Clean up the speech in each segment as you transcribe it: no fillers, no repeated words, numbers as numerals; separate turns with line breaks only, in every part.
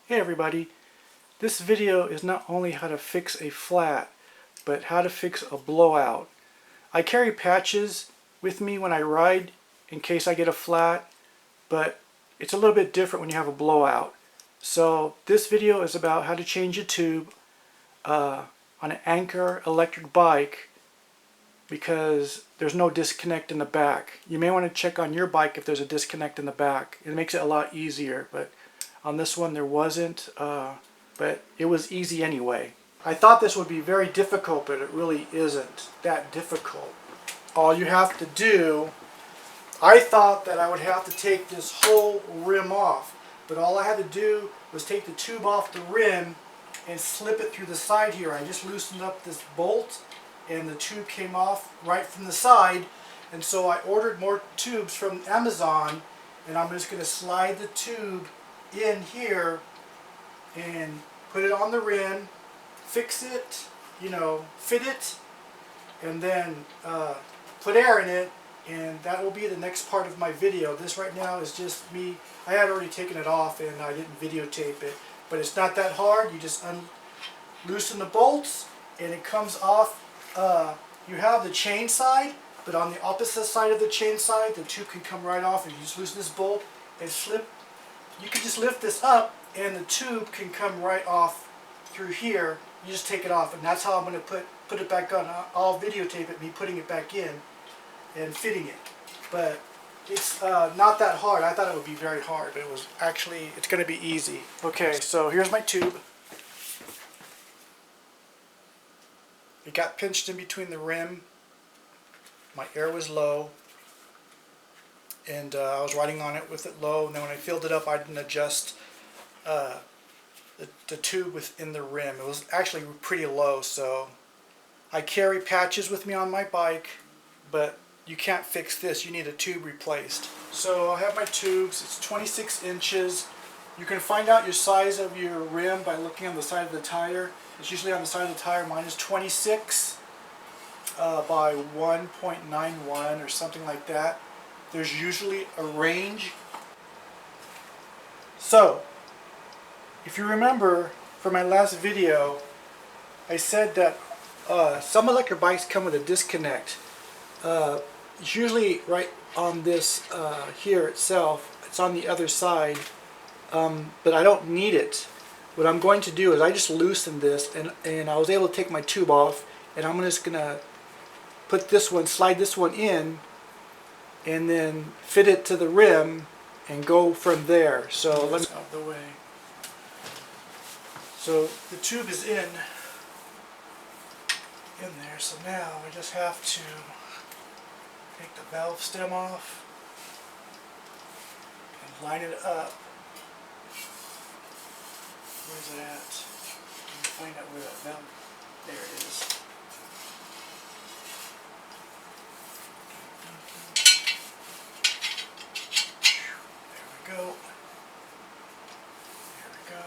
Hey everybody, this video is not only how to fix a flat, but how to fix a blowout. I carry patches with me when I ride in case I get a flat, but it's a little bit different when you have a blowout. So this video is about how to change a tube on an Ancheer electric bike because there's no disconnect in the back. You may want to check on your bike if there's a disconnect in the back. It makes it a lot easier, but on this one there wasn't, but it was easy anyway. I thought this would be very difficult, but it really isn't that difficult. All you have to do, I thought that I would have to take this whole rim off, but all I had to do was take the tube off the rim and slip it through the side here. I just loosened up this bolt and the tube came off right from the side, and so I ordered more tubes from Amazon, and I'm just going to slide the tube in here and put it on the rim, fix it, fit it, and then put air in it, and that will be the next part of my video. This right now is just me. I had already taken it off and I didn't videotape it, but it's not that hard. You just loosen the bolts and it comes off. You have the chain side, but on the opposite side of the chain side, the tube can come right off, and you just loosen this bolt and slip. You can just lift this up and the tube can come right off through here. You just take it off, and that's how I'm going to put it back on. I'll videotape it, me putting it back in and fitting it. But it's not that hard. I thought it would be very hard, but it was actually, it's going to be easy. Okay, so here's my tube. It got pinched in between the rim. My air was low, and I was riding on it with it low, and then when I filled it up I didn't adjust the tube within the rim. It was actually pretty low, so I carry patches with me on my bike, but you can't fix this. You need a tube replaced. So I have my tubes. It's 26 inches. You can find out your size of your rim by looking on the side of the tire. It's usually on the side of the tire. Mine is 26 by 1.91 or something like that. There's usually a range. So, if you remember from my last video, I said that some electric bikes come with a disconnect. It's usually right on this here itself. It's on the other side, but I don't need it. What I'm going to do is I just loosened this, and I was able to take my tube off, and I'm just going to put this one, slide this one in, and then fit it to the rim and go from there. So let me out of the way. So the tube is in there. So now I just have to take the valve stem off and line it up. Where's it at? Let me find out where that valve. There it is. There we go. There we go.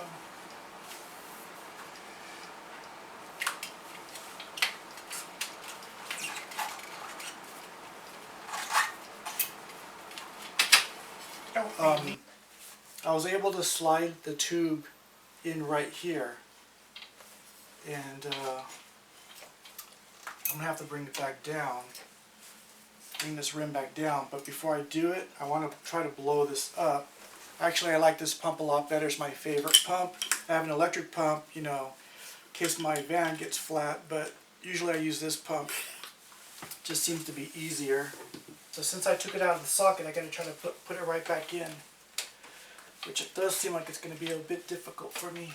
I was able to slide the tube in right here, and I'm gonna have to bring it back down, bring this rim back down. But before I do it, I want to try to blow this up. Actually, I like this pump a lot better. It's my favorite pump. I have an electric pump, in case my van gets flat, but usually I use this pump. It just seems to be easier. So since I took it out of the socket, I got to try to put it right back in, which it does seem like it's going to be a bit difficult for me.